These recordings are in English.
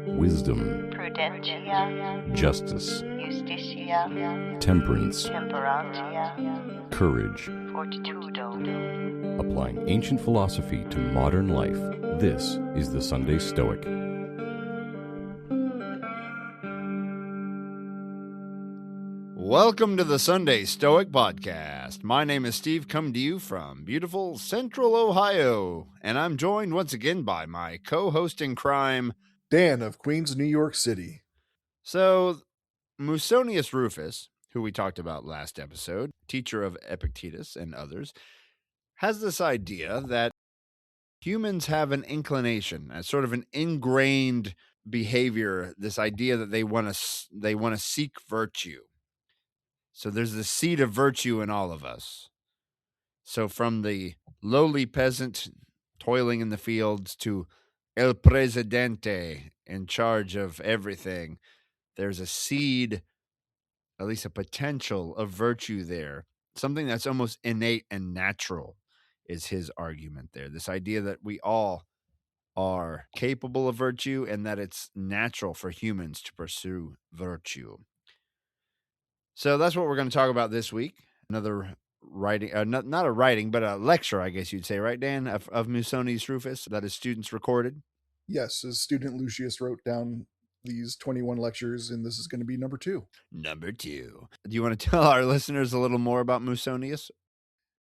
wisdom, prudentia, justice, justitia, temperance, temperantia, courage. fortitudo. Applying ancient philosophy to modern life, this is the Sunday Stoic. Welcome to the Sunday Stoic Podcast. My name is Steve, coming to you from beautiful Central Ohio, and I'm joined once again by my co-host in crime, Dan of Queens, New York City. So, Musonius Rufus, who we talked about last episode, teacher of Epictetus and others, has this idea that humans have an inclination, a sort of an ingrained behavior, this idea that they want to seek virtue. So there's the seed of virtue in all of us. So from the lowly peasant toiling in the fields to El Presidente in charge of everything, there's a seed, at least a potential of virtue there. Something that's almost innate and natural is his argument there. This idea that we all are capable of virtue and that it's natural for humans to pursue virtue. So that's what we're going to talk about this week. Another writing, not a writing, but a lecture, I guess you'd say, right, Dan, of Musonius Rufus that his students recorded. Yes, his student Lucius wrote down these 21 lectures, and this is going to be number 2. Number 2. Do you want to tell our listeners a little more about Musonius?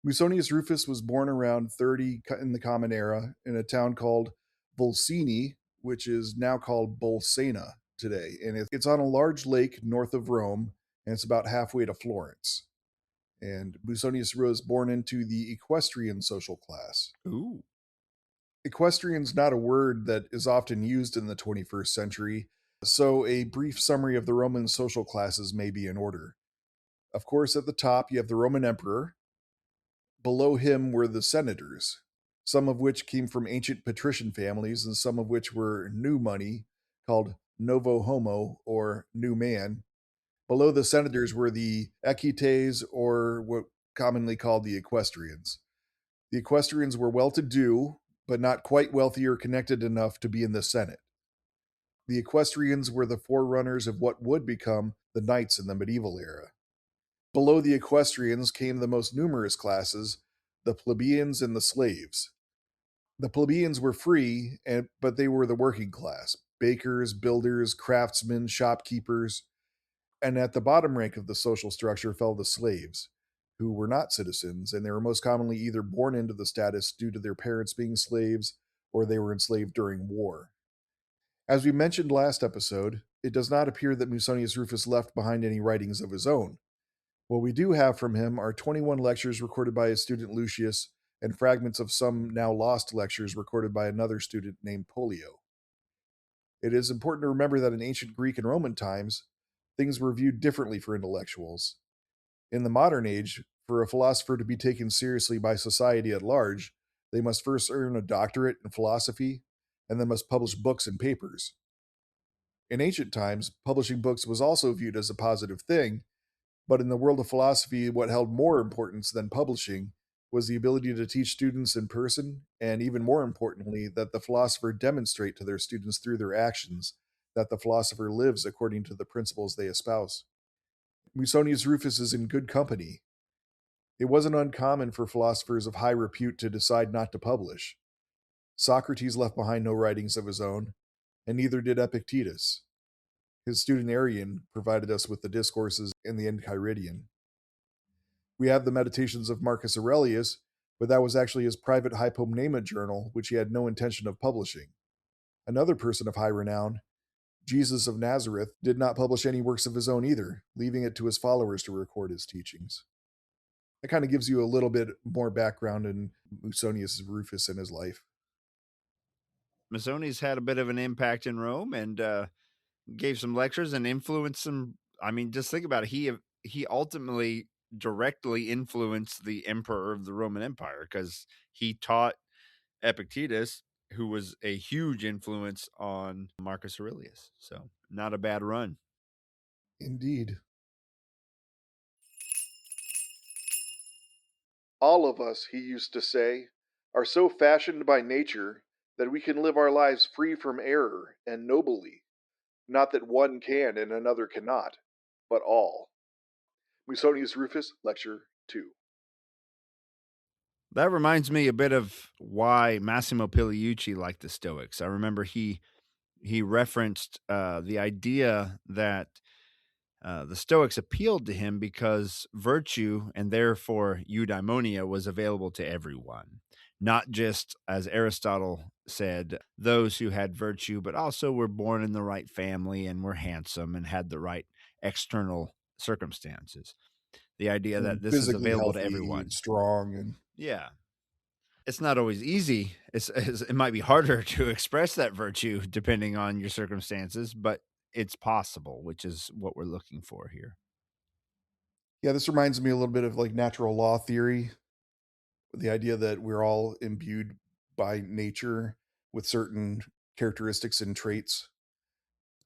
Musonius Rufus was born around 30 in the Common Era in a town called Volsini, which is now called Bolsena today. And it's on a large lake north of Rome, and it's about halfway to Florence. And Musonius was born into the equestrian social class. Ooh. Equestrian's not a word that is often used in the 21st century, so a brief summary of the Roman social classes may be in order. Of course, at the top, you have the Roman emperor. Below him were the senators, some of which came from ancient patrician families and some of which were new money, called novo homo, or new man. Below the senators were the equites, or what commonly called the equestrians. The equestrians were well-to-do, but not quite wealthy or connected enough to be in the Senate. The equestrians were the forerunners of what would become the knights in the medieval era. Below the equestrians came the most numerous classes, the plebeians and the slaves. The plebeians were free, but they were the working class: bakers, builders, craftsmen, shopkeepers. And at the bottom rank of the social structure fell the slaves, who were not citizens, and they were most commonly either born into the status due to their parents being slaves, or they were enslaved during war. As we mentioned last episode, it does not appear that Musonius Rufus left behind any writings of his own. What we do have from him are 21 lectures recorded by his student Lucius, and fragments of some now lost lectures recorded by another student named Pollio. It is important to remember that in ancient Greek and Roman times, things were viewed differently for intellectuals. In the modern age, for a philosopher to be taken seriously by society at large, they must first earn a doctorate in philosophy, and then must publish books and papers. In ancient times, publishing books was also viewed as a positive thing, but in the world of philosophy, what held more importance than publishing was the ability to teach students in person, and even more importantly, that the philosopher demonstrate to their students through their actions that the philosopher lives according to the principles they espouse. Musonius Rufus is in good company. It wasn't uncommon for philosophers of high repute to decide not to publish. Socrates left behind no writings of his own, and neither did Epictetus. His student Arrian provided us with the discourses in the Enchiridion. We have the Meditations of Marcus Aurelius, but that was actually his private hypomnema journal, which he had no intention of publishing. Another person of high renown, Jesus of Nazareth, did not publish any works of his own either, leaving it to his followers to record his teachings. That kind of gives you a little bit more background in Musonius Rufus and his life. Musonius had a bit of an impact in Rome and gave some lectures and influenced some. I mean, just think about it. He ultimately directly influenced the emperor of the Roman Empire because he taught Epictetus, who was a huge influence on Marcus Aurelius. So not a bad run. Indeed. All of us, he used to say, are so fashioned by nature that we can live our lives free from error and nobly, not that one can and another cannot, but all. Musonius Rufus, Lecture 2. That reminds me a bit of why Massimo Pigliucci liked the Stoics. I remember he referenced the idea that the Stoics appealed to him because virtue and therefore eudaimonia was available to everyone, not just, as Aristotle said, those who had virtue, but also were born in the right family and were handsome and had the right external circumstances. The idea that And this is physically available to healthy and everyone. strong. And Yeah. It's not always easy. It might be harder to express that virtue depending on your circumstances, but it's possible, which is what we're looking for here. yeah, this reminds me a little bit of like natural law theory, the idea that we're all imbued by nature with certain characteristics and traits.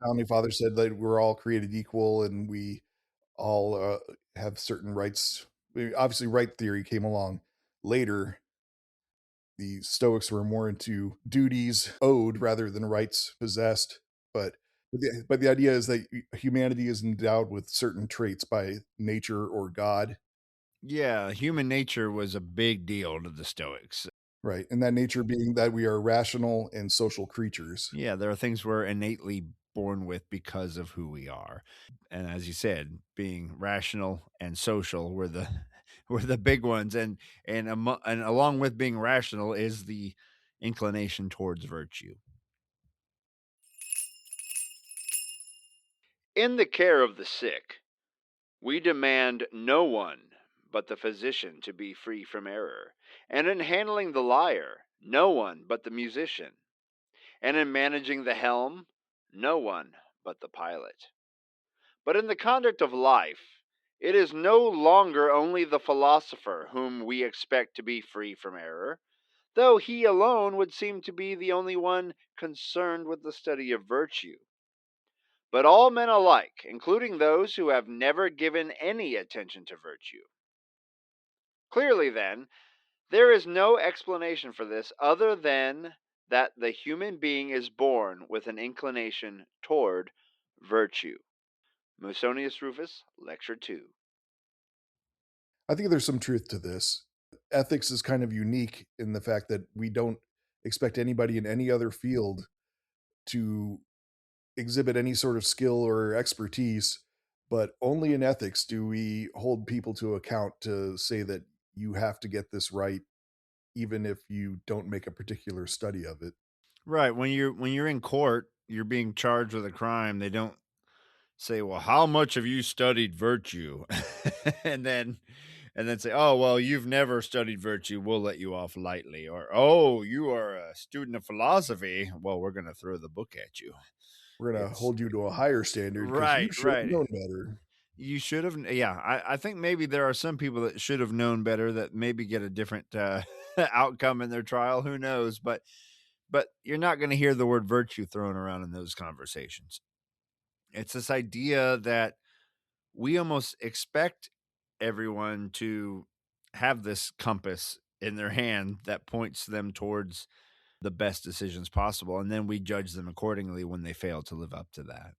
Founding Father said that we're all created equal and we all have certain rights. Obviously, right theory came along later. The Stoics were more into duties owed rather than rights possessed. But the idea is that humanity is endowed with certain traits by nature or God, Yeah, human nature was a big deal to the Stoics. right? And that nature being that we are rational and social creatures. Yeah, there are things we're innately born with because of who we are. And as you said, being rational and social were the were the big ones, and along with being rational is the inclination towards virtue. In the care of the sick, we demand no one but the physician to be free from error, and in handling the lyre, no one but the musician, and in managing the helm, no one but the pilot. But in the conduct of life, it is no longer only the philosopher whom we expect to be free from error, though he alone would seem to be the only one concerned with the study of virtue, but all men alike, including those who have never given any attention to virtue. Clearly, then, there is no explanation for this other than that the human being is born with an inclination toward virtue. Musonius Rufus, Lecture 2. I think there's some truth to this. Ethics is kind of unique in the fact that we don't expect anybody in any other field to exhibit any sort of skill or expertise, but only in ethics do we hold people to account to say that you have to get this right, even if you don't make a particular study of it. Right, when you're in court, you're being charged with a crime. They don't say, "Well, how much have you studied virtue?" and then and then say, "Oh, well, you've never studied virtue. We'll let you off lightly." Or, "Oh, you are a student of philosophy. Well, we're going to throw the book at you." We're going to It's hold you to a higher standard because you right, should have right. known better. You should have, yeah. I think maybe there are some people that should have known better that maybe get a different outcome in their trial. Who knows? But you're not going to hear the word virtue thrown around in those conversations. It's this idea that we almost expect everyone to have this compass in their hand that points them towards the best decisions possible, and then we judge them accordingly when they fail to live up to that.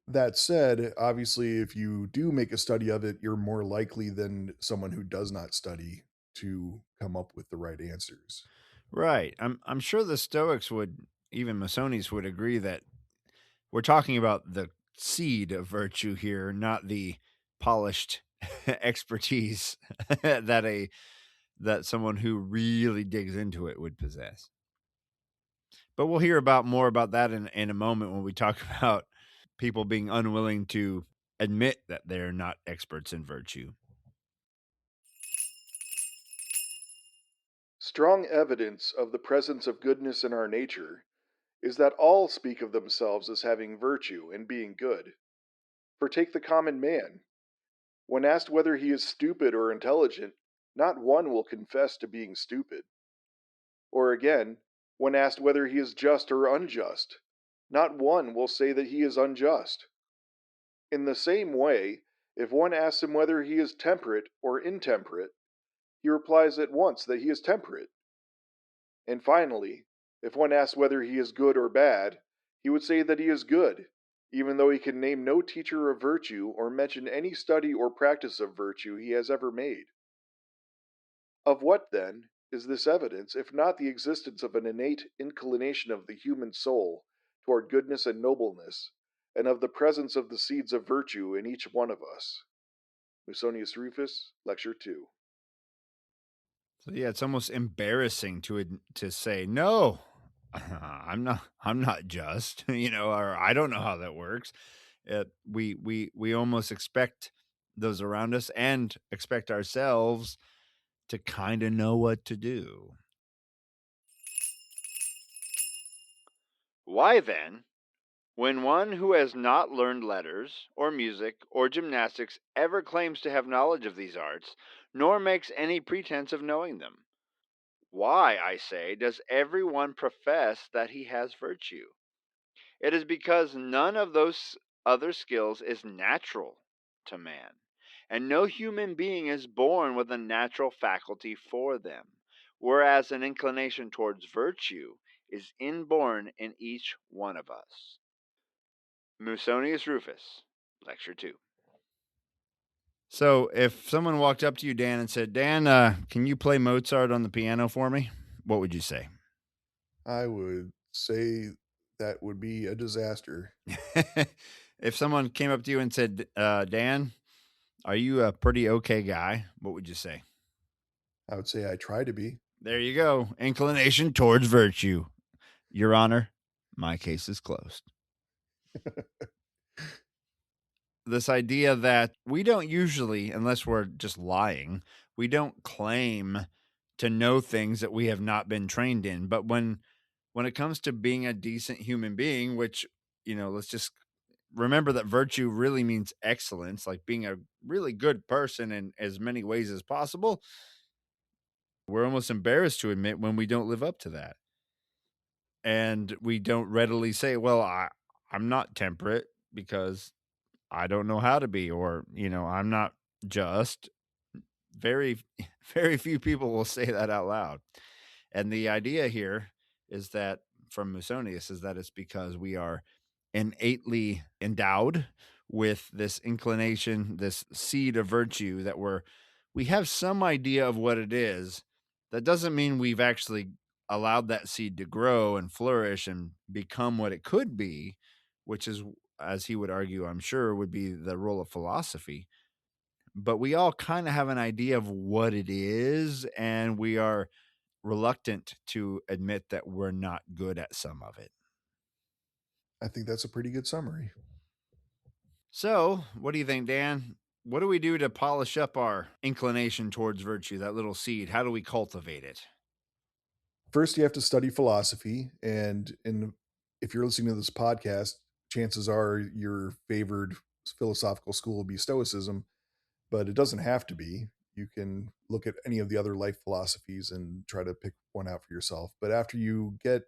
That said, obviously, if you do make a study of it, you're more likely than someone who does not study to come up with the right answers. Right. I'm sure the Stoics would, even Musonius would agree that we're talking about the seed of virtue here, not the polished expertise that someone who really digs into it would possess. But we'll hear about more about that in a moment when we talk about people being unwilling to admit that they're not experts in virtue. Strong evidence of the presence of goodness in our nature is that all speak of themselves as having virtue and being good. For take the common man. When asked whether he is stupid or intelligent, not one will confess to being stupid. Or again, when asked whether he is just or unjust, not one will say that he is unjust. In the same way, if one asks him whether he is temperate or intemperate, he replies at once that he is temperate. And finally, if one asks whether he is good or bad, He would say that he is good, even though he can name no teacher of virtue or mention any study or practice of virtue he has ever made. Of what, then, is this evidence, if not the existence of an innate inclination of the human soul toward goodness and nobleness, and of the presence of the seeds of virtue in each one of us? Musonius Rufus, Lecture 2. So yeah, it's almost embarrassing to say no. I'm not just, or I don't know how that works. We almost expect those around us and expect ourselves to kind of know what to do. Why then, when one who has not learned letters, or music, or gymnastics ever claims to have knowledge of these arts, nor makes any pretense of knowing them, why, I say, does everyone profess that he has virtue? It is because none of those other skills is natural to man, and no human being is born with a natural faculty for them, whereas an inclination towards virtue is inborn in each one of us. Musonius Rufus, Lecture 2. So, if someone walked up to you, Dan, and said, Dan, can you play Mozart on the piano for me? What would you say? I would say that would be a disaster. If someone came up to you and said, Dan, are you a pretty okay guy? What would you say? I would say I try to be. There you go. Inclination towards virtue. Your Honor, my case is closed. This idea that we don't usually, unless we're just lying, we don't claim to know things that we have not been trained in. But when it comes to being a decent human being, which, let's just remember that virtue really means excellence, like being a really good person in as many ways as possible. We're almost embarrassed to admit when we don't live up to that. And we don't readily say, well, I'm not temperate because I don't know how to be, or, I'm not just. Very, very few people will say that out loud. And the idea here is that from Musonius is that it's because we are innately endowed with this inclination, this seed of virtue that we have some idea of what it is. That doesn't mean we've actually allowed that seed to grow and flourish and become what it could be, which is, as he would argue, I'm sure, would be the role of philosophy. But we all kind of have an idea of what it is, and we are reluctant to admit that we're not good at some of it. I think that's a pretty good summary. So, what do you think, Dan? What do we do to polish up our inclination towards virtue, that little seed? How do we cultivate it? First, you have to study philosophy, and if you're listening to this podcast, chances are your favored philosophical school will be Stoicism, but it doesn't have to be. You can look at any of the other life philosophies and try to pick one out for yourself. But after you get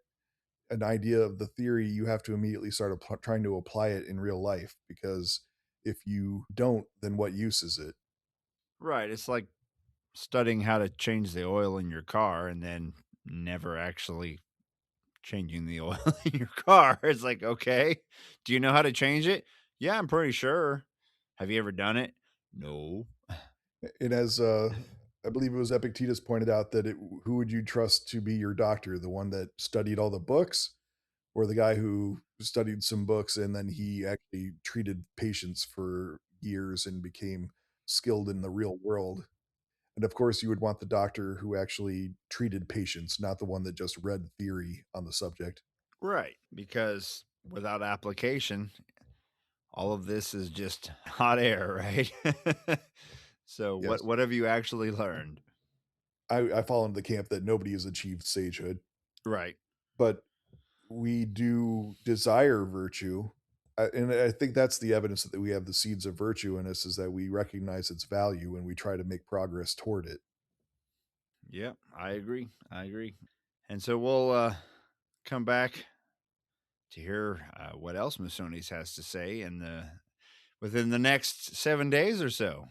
an idea of the theory, you have to immediately start trying to apply it in real life, because if you don't, then what use is it? Right. It's like studying how to change the oil in your car and then never actually changing the oil in your car. It's like, okay, do you know how to change it? Yeah, I'm pretty sure. Have you ever done it? No. And as I believe it was Epictetus pointed out that who would you trust to be your doctor? The one that studied all the books, or the guy who studied some books and then he actually treated patients for years and became skilled in the real world? And of course, you would want the doctor who actually treated patients, not the one that just read theory on the subject. Right. Because without application, all of this is just hot air, right? So Yes. what have you actually learned? I fall into the camp that nobody has achieved sagehood, Right. but we do desire virtue. And I think that's the evidence that we have the seeds of virtue in us, is that we recognize its value and we try to make progress toward it. Yeah, I agree. And so we'll come back to hear what else Musonius has to say within the next 7 days or so.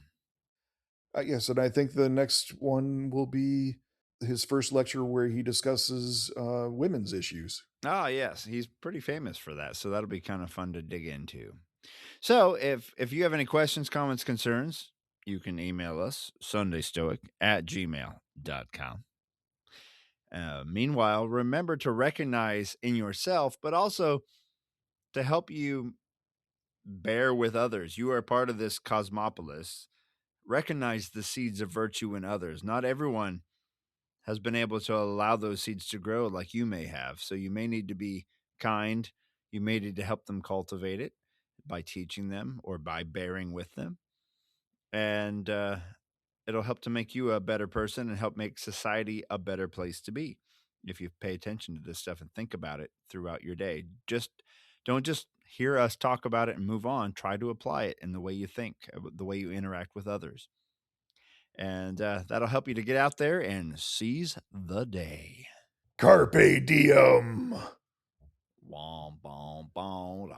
Yes, and I think the next one will be his first lecture where he discusses women's issues. Ah, yes, he's pretty famous for that, so that'll be kind of fun to dig into. So, if you have any questions, comments, concerns, you can email us sundaystoic@gmail.com. Meanwhile, remember to recognize in yourself, but also to help you bear with others. You are part of this cosmopolis. Recognize the seeds of virtue in others. Not everyone has been able to allow those seeds to grow like you may have. So you may need to be kind. You may need to help them cultivate it by teaching them or by bearing with them. And it'll help to make you a better person and help make society a better place to be if you pay attention to this stuff and think about it throughout your day. Don't just hear us talk about it and move on. Try to apply it in the way you think, the way you interact with others. And that'll help you to get out there and seize the day. Carpe diem. Wom, bom, bom,